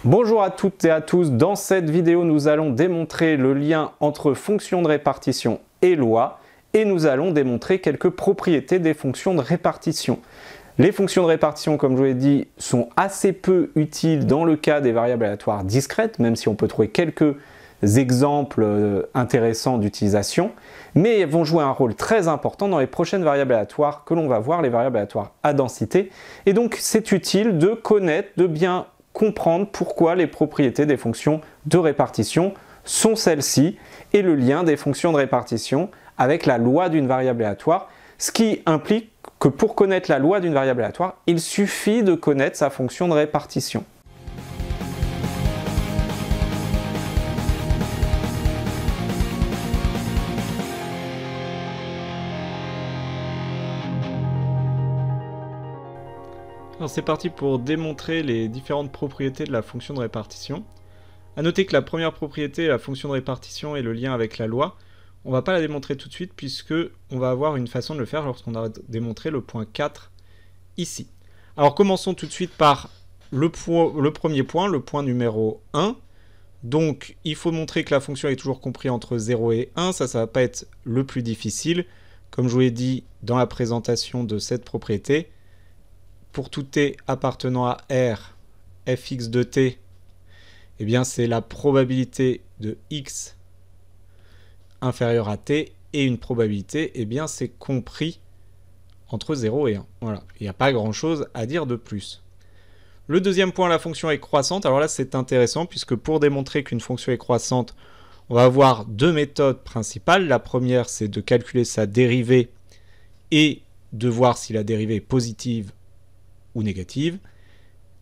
Bonjour à toutes et à tous, dans cette vidéo nous allons démontrer le lien entre fonction de répartition et loi et nous allons démontrer quelques propriétés des fonctions de répartition. Les fonctions de répartition, comme je vous l'ai dit, sont assez peu utiles dans le cas des variables aléatoires discrètes, même si on peut trouver quelques exemples intéressants d'utilisation, mais elles vont jouer un rôle très important dans les prochaines variables aléatoires que l'on va voir, les variables aléatoires à densité. Et donc c'est utile de connaître, de bien comprendre pourquoi les propriétés des fonctions de répartition sont celles-ci et le lien des fonctions de répartition avec la loi d'une variable aléatoire, ce qui implique que pour connaître la loi d'une variable aléatoire, il suffit de connaître sa fonction de répartition. Alors c'est parti pour démontrer les différentes propriétés de la fonction de répartition. A noter que la première propriété, la fonction de répartition et le lien avec la loi, on ne va pas la démontrer tout de suite puisque on va avoir une façon de le faire lorsqu'on a démontré le point 4 ici. Alors commençons tout de suite par le premier point, le point numéro 1. Donc il faut montrer que la fonction est toujours comprise entre 0 et 1, ça ne va pas être le plus difficile. Comme je vous l'ai dit dans la présentation de cette propriété, pour tout t appartenant à R, fx de t, eh bien c'est la probabilité de x inférieure à t, et une probabilité, eh bien c'est compris entre 0 et 1. Voilà, il n'y a pas grand chose à dire de plus. Le deuxième point, la fonction est croissante. Alors là c'est intéressant puisque pour démontrer qu'une fonction est croissante, on va avoir deux méthodes principales. La première c'est de calculer sa dérivée et de voir si la dérivée est positive ou négative.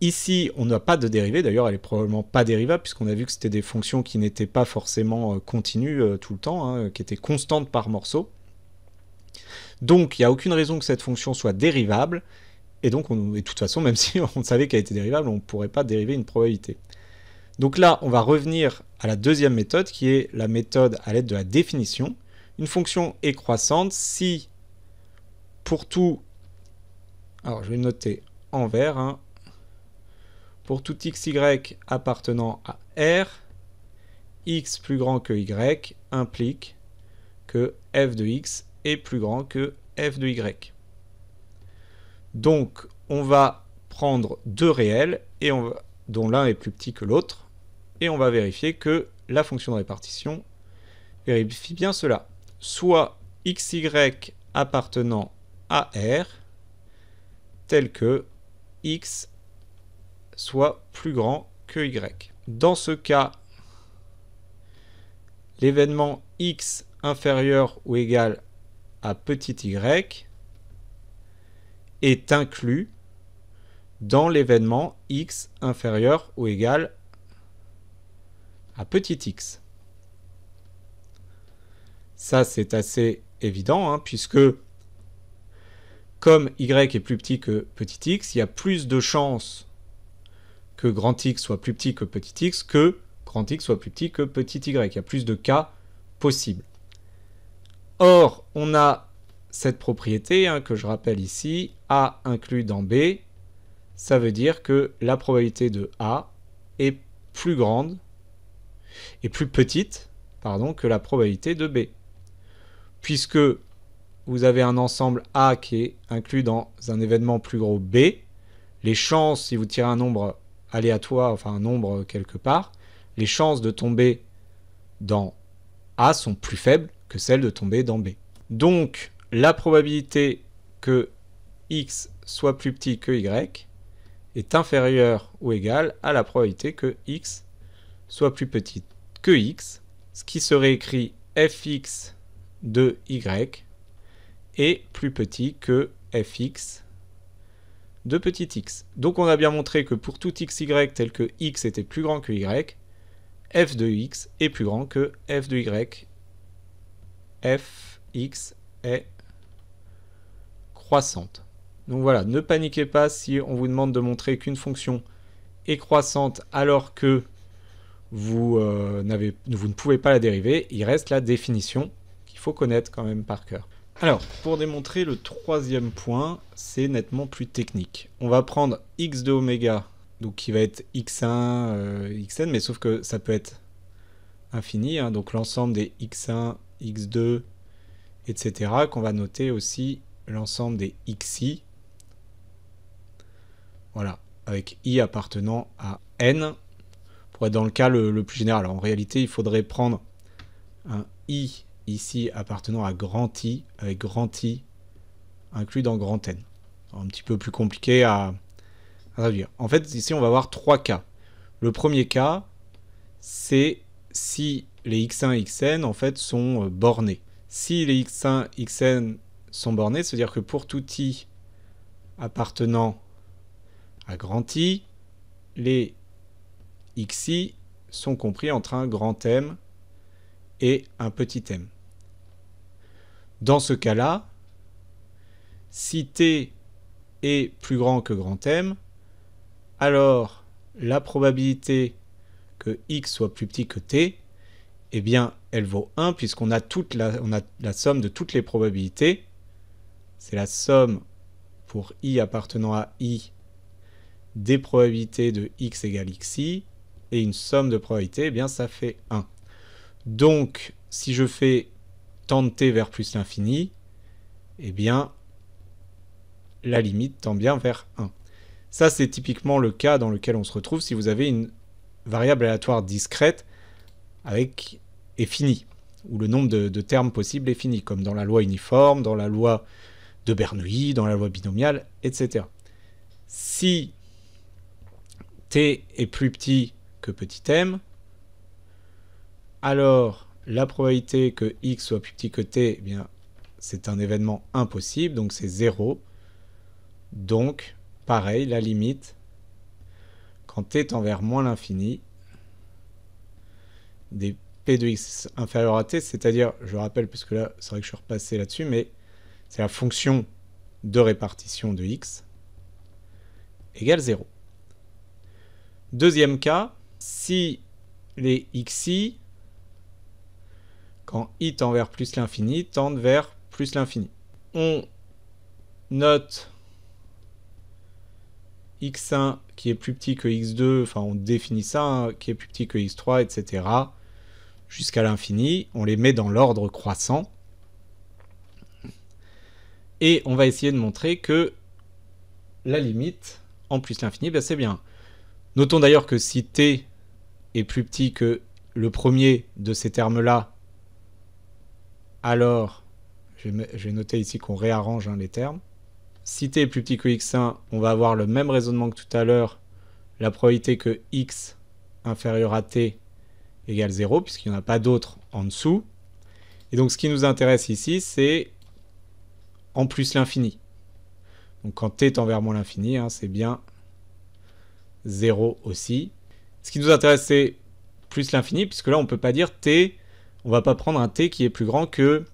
Ici, on n'a pas de dérivée, d'ailleurs elle est probablement pas dérivable puisqu'on a vu que c'était des fonctions qui n'étaient pas forcément continues tout le temps, hein, qui étaient constantes par morceau. Donc il n'y a aucune raison que cette fonction soit dérivable, et donc de toute façon, même si on savait qu'elle était dérivable, on ne pourrait pas dériver une probabilité. Donc là, on va revenir à la deuxième méthode qui est la méthode à l'aide de la définition. Une fonction est croissante si pour tout, alors je vais noter en vert, hein, pour tout xy appartenant à R, x plus grand que y implique que f de x est plus grand que f de y. Donc on va prendre deux réels et dont l'un est plus petit que l'autre et on va vérifier que la fonction de répartition vérifie bien cela. Soit xy appartenant à R tel que x soit plus grand que y. Dans ce cas, l'événement x inférieur ou égal à petit y est inclus dans l'événement x inférieur ou égal à petit x. Ça, c'est assez évident, hein, puisque comme y est plus petit que petit x, il y a plus de chances que grand X soit plus petit que petit x que grand X soit plus petit que petit y. Il y a plus de cas possibles. Or, on a cette propriété, hein, que je rappelle ici, A inclus dans B, ça veut dire que la probabilité de A est plus grande et plus petite, pardon, que la probabilité de B. Puisque vous avez un ensemble A qui est inclus dans un événement plus gros B, les chances, si vous tirez un nombre aléatoire, enfin un nombre quelque part, les chances de tomber dans A sont plus faibles que celles de tomber dans B. Donc, la probabilité que x soit plus petit que y est inférieure ou égale à la probabilité que x soit plus petit que x, ce qui serait écrit fx de y est plus petit que fx de petit x. Donc on a bien montré que pour tout xy tel que x était plus grand que y, f de x est plus grand que f de y. Fx est croissante. Donc voilà, ne paniquez pas si on vous demande de montrer qu'une fonction est croissante alors que vous ne pouvez pas la dériver. Il reste la définition qu'il faut connaître quand même par cœur. Alors, pour démontrer le troisième point, c'est nettement plus technique. On va prendre x de oméga donc qui va être x1, xn, mais sauf que ça peut être infini, hein, donc l'ensemble des x1, x2, etc., qu'on va noter aussi l'ensemble des xi, voilà, avec i appartenant à n, pour être dans le cas le plus général. Alors, en réalité, il faudrait prendre un i ici appartenant à grand I, avec grand I inclus dans grand N. Alors, un petit peu plus compliqué à traduire. En fait, ici, on va avoir trois cas. Le premier cas, c'est si les x1 xn en fait sont bornés. Si les x1 xn sont bornés, c'est-à-dire que pour tout i appartenant à grand I, les xi sont compris entre un grand M et un petit m. Dans ce cas-là, si t est plus grand que grand M, alors la probabilité que x soit plus petit que t, eh bien, elle vaut 1 puisqu'on a, la somme de toutes les probabilités. C'est la somme pour i appartenant à i des probabilités de x égale xi, et une somme de probabilités, eh bien, ça fait 1. Donc, si je fais tendre t vers plus l'infini, eh bien, la limite tend bien vers 1. Ça, c'est typiquement le cas dans lequel on se retrouve si vous avez une variable aléatoire discrète avec est fini, où le nombre de termes possibles est fini, comme dans la loi uniforme, dans la loi de Bernoulli, dans la loi binomiale, etc. Si t est plus petit que petit m, alors la probabilité que x soit plus petit que t, eh bien, c'est un événement impossible, donc c'est 0. Donc, pareil, la limite, quand t tend vers moins l'infini, des p de x inférieur à t, c'est-à-dire, je rappelle, parce que là, c'est vrai que je suis repassé là-dessus, mais c'est la fonction de répartition de x égale 0. Deuxième cas, si les xi, quand i tend vers plus l'infini, tendent vers plus l'infini. On note x1 qui est plus petit que x2, enfin on définit ça, hein, qui est plus petit que x3, etc. jusqu'à l'infini. On les met dans l'ordre croissant. Et on va essayer de montrer que la limite, en plus l'infini, ben c'est bien. Notons d'ailleurs que si t est plus petit que le premier de ces termes-là, alors, je vais noter ici qu'on réarrange les termes. Si t est plus petit que x1, on va avoir le même raisonnement que tout à l'heure. La probabilité que x inférieur à t égale 0, puisqu'il n'y en a pas d'autre en dessous. Et donc ce qui nous intéresse ici, c'est en plus l'infini. Donc quand t tend vers moins l'infini, hein, c'est bien 0 aussi. Ce qui nous intéresse, c'est plus l'infini, puisque là, on ne peut pas dire t, on ne va pas prendre un t qui est plus grand que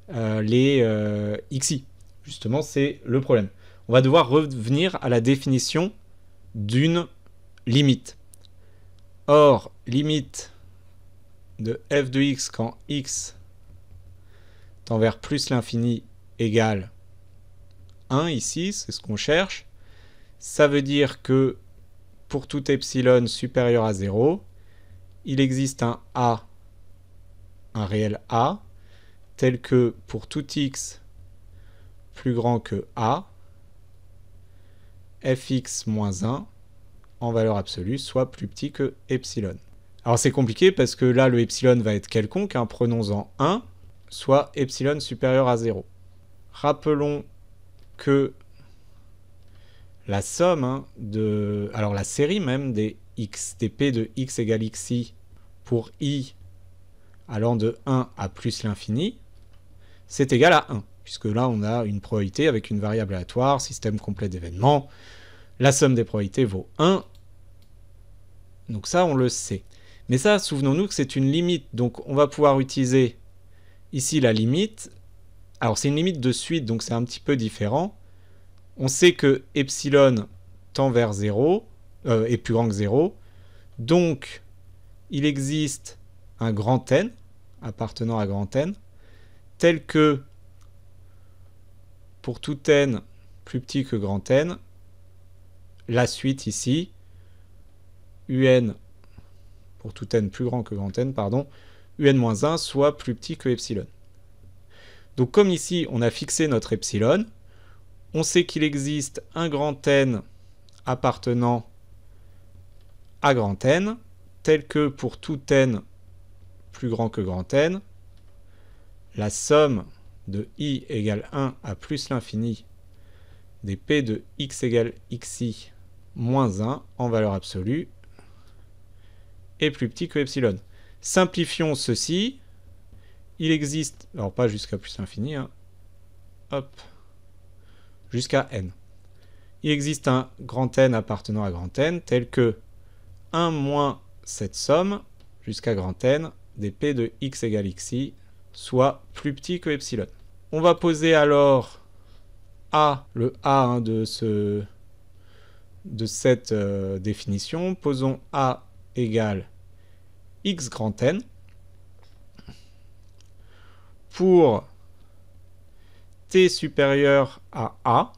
les xi. Justement, c'est le problème. On va devoir revenir à la définition d'une limite. Or, limite de f de x quand x tend vers plus l'infini égale 1 ici, c'est ce qu'on cherche. Ça veut dire que pour tout epsilon supérieur à 0, il existe un a, un réel a, tel que pour tout x plus grand que a, fx moins 1 en valeur absolue soit plus petit que epsilon. Alors c'est compliqué parce que là le epsilon va être quelconque, hein, prenons-en 1, soit epsilon supérieur à 0. Rappelons que la somme alors la série même des p de x égale xi pour i allant de 1 à plus l'infini, c'est égal à 1, puisque là on a une probabilité avec une variable aléatoire, système complet d'événements, la somme des probabilités vaut 1, donc ça on le sait. Mais ça, souvenons-nous que c'est une limite, donc on va pouvoir utiliser ici la limite. Alors c'est une limite de suite, donc c'est un petit peu différent. On sait que epsilon tend vers 0, est plus grand que 0, donc il existe un grand N, appartenant à grand N, tel que pour tout N plus petit que grand N, la suite ici un, pour tout n plus grand que grand n, pardon, un-1 soit plus petit que epsilon. Donc comme ici, on a fixé notre epsilon, on sait qu'il existe un grand n appartenant à grand n, tel que pour tout n plus grand que grand n, la somme de i égale 1 à plus l'infini des p de x égale xi moins 1 en valeur absolue est plus petit que epsilon. Simplifions ceci. Il existe, alors pas jusqu'à plus l'infini, hein, hop, jusqu'à n. Il existe un grand n appartenant à grand n tel que 1 moins cette somme jusqu'à grand n des p de x égale xi soit plus petit que epsilon. On va poser alors A, le A hein, de cette définition. Posons A égale x grand n. Pour t supérieur à A,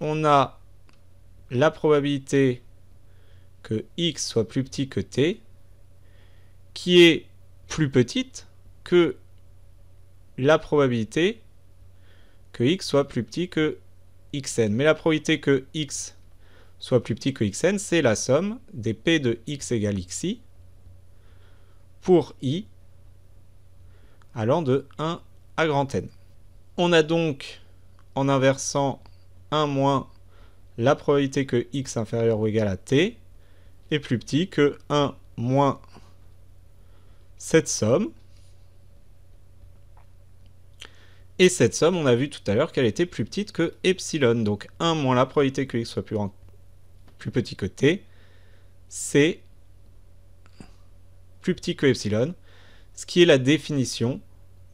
on a la probabilité que x soit plus petit que t, qui est plus petite que la probabilité que x soit plus petit que xn. Mais la probabilité que x soit plus petit que xn, c'est la somme des p de x égale xi pour i allant de 1 à grand n. On a donc, en inversant 1 moins la probabilité que x inférieur ou égal à t est plus petit que 1 moins cette somme. Et cette somme, on a vu tout à l'heure qu'elle était plus petite que epsilon. Donc 1 moins la probabilité que x soit plus petit que t, c'est plus petit que epsilon, ce qui est la définition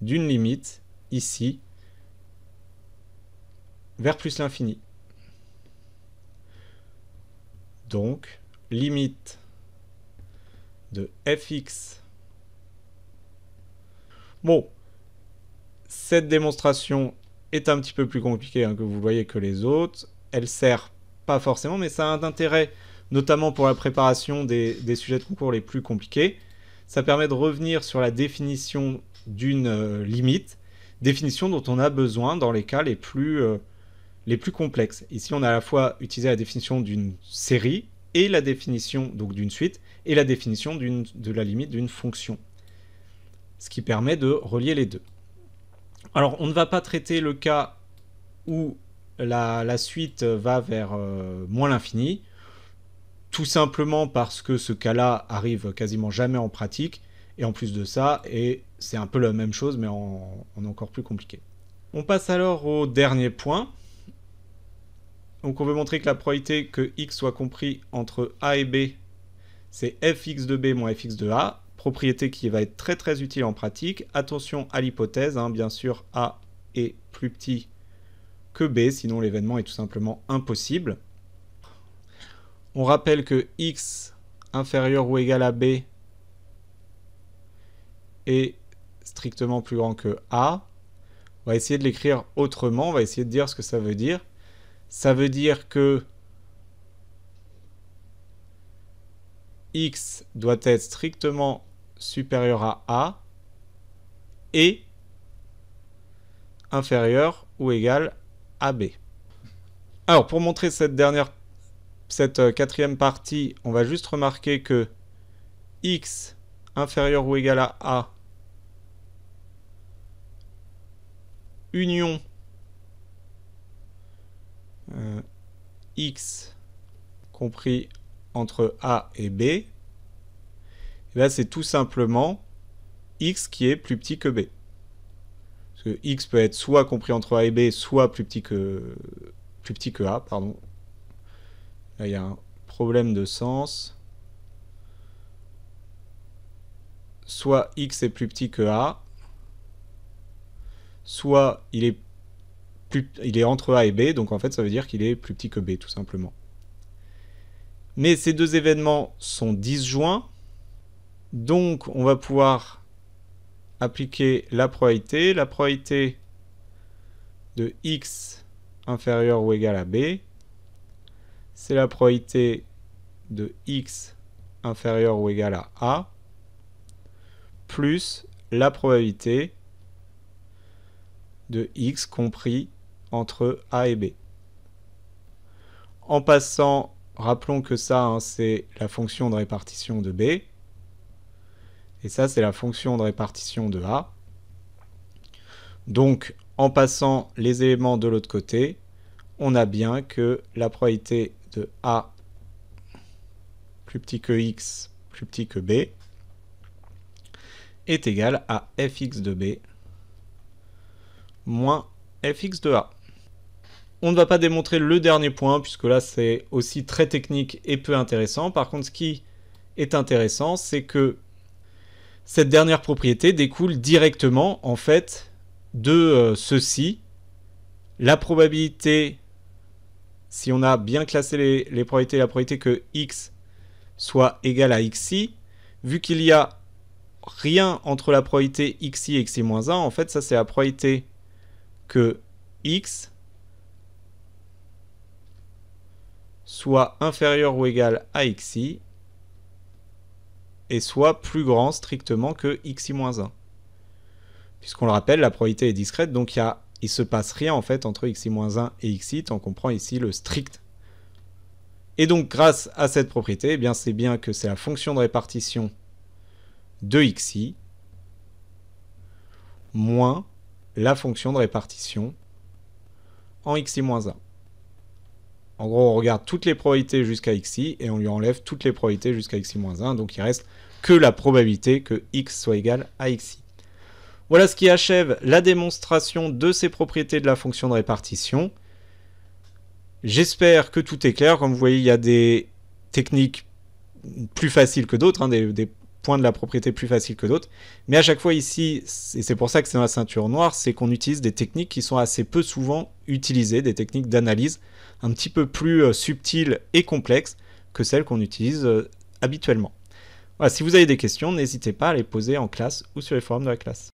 d'une limite, ici, vers plus l'infini. Donc, limite de fx. Bon, cette démonstration est un petit peu plus compliquée hein, que vous voyez que les autres. Elle sert pas forcément, mais ça a un intérêt, notamment pour la préparation des sujets de concours les plus compliqués. Ça permet de revenir sur la définition d'une limite, définition dont on a besoin dans les cas les plus complexes. Ici, on a à la fois utilisé la définition d'une série et la définition donc d'une suite et la définition de la limite d'une fonction, ce qui permet de relier les deux. Alors, on ne va pas traiter le cas où la suite va vers moins l'infini, tout simplement parce que ce cas-là arrive quasiment jamais en pratique, et en plus de ça, et c'est un peu la même chose, mais en encore plus compliqué. On passe alors au dernier point. Donc on veut montrer que la probabilité que x soit compris entre a et b, c'est fx de b moins fx de a, propriété qui va être très très utile en pratique. Attention à l'hypothèse, hein, bien sûr a est plus petit que b, sinon l'événement est tout simplement impossible. On rappelle que x inférieur ou égal à b est strictement plus grand que a. On va essayer de l'écrire autrement, on va essayer de dire ce que ça veut dire. Ça veut dire que x doit être strictement supérieur à a et inférieur ou égal à b. Alors, pour montrer cette quatrième partie, on va juste remarquer que x inférieur ou égal à a union x compris entre a et b, et là c'est tout simplement x qui est plus petit que b. Parce que x peut être soit compris entre a et b, soit plus petit que a, pardon. Là il y a un problème de sens. Soit x est plus petit que a, soit il est entre a et b, donc en fait ça veut dire qu'il est plus petit que b tout simplement. Mais ces deux événements sont disjoints, donc on va pouvoir appliquer la probabilité. La probabilité de x inférieur ou égal à b, c'est la probabilité de x inférieur ou égal à a plus la probabilité de x compris entre a et b. En passant, rappelons que ça, hein, c'est la fonction de répartition de b, et ça, c'est la fonction de répartition de a. Donc, en passant les éléments de l'autre côté, on a bien que la probabilité de a plus petit que x plus petit que b est égale à fx de b moins fx de a. On ne va pas démontrer le dernier point, puisque là c'est aussi très technique et peu intéressant. Par contre, ce qui est intéressant, c'est que cette dernière propriété découle directement en fait de ceci. La probabilité, si on a bien classé les probabilités, la probabilité que x soit égal à xi, vu qu'il y a rien entre la probabilité xi et xi-1, en fait ça c'est la probabilité que x soit inférieur ou égal à xi et soit plus grand strictement que xi-1. Puisqu'on le rappelle, la probabilité est discrète, donc il ne se passe rien en fait entre xi-1 et xi, tant qu'on prend ici le strict. Et donc grâce à cette propriété, eh bien, c'est bien que c'est la fonction de répartition de xi moins la fonction de répartition en xi-1. En gros, on regarde toutes les probabilités jusqu'à xi et on lui enlève toutes les probabilités jusqu'à xi-1, donc il reste que la probabilité que x soit égal à xi. Voilà ce qui achève la démonstration de ces propriétés de la fonction de répartition. J'espère que tout est clair. Comme vous voyez, il y a des techniques plus faciles que d'autres, hein, des points de la propriété plus faciles que d'autres. Mais à chaque fois ici, et c'est pour ça que c'est dans la ceinture noire, c'est qu'on utilise des techniques qui sont assez peu souvent utilisées, des techniques d'analyse un petit peu plus subtiles et complexes que celles qu'on utilise habituellement. Voilà, si vous avez des questions, n'hésitez pas à les poser en classe ou sur les forums de la classe.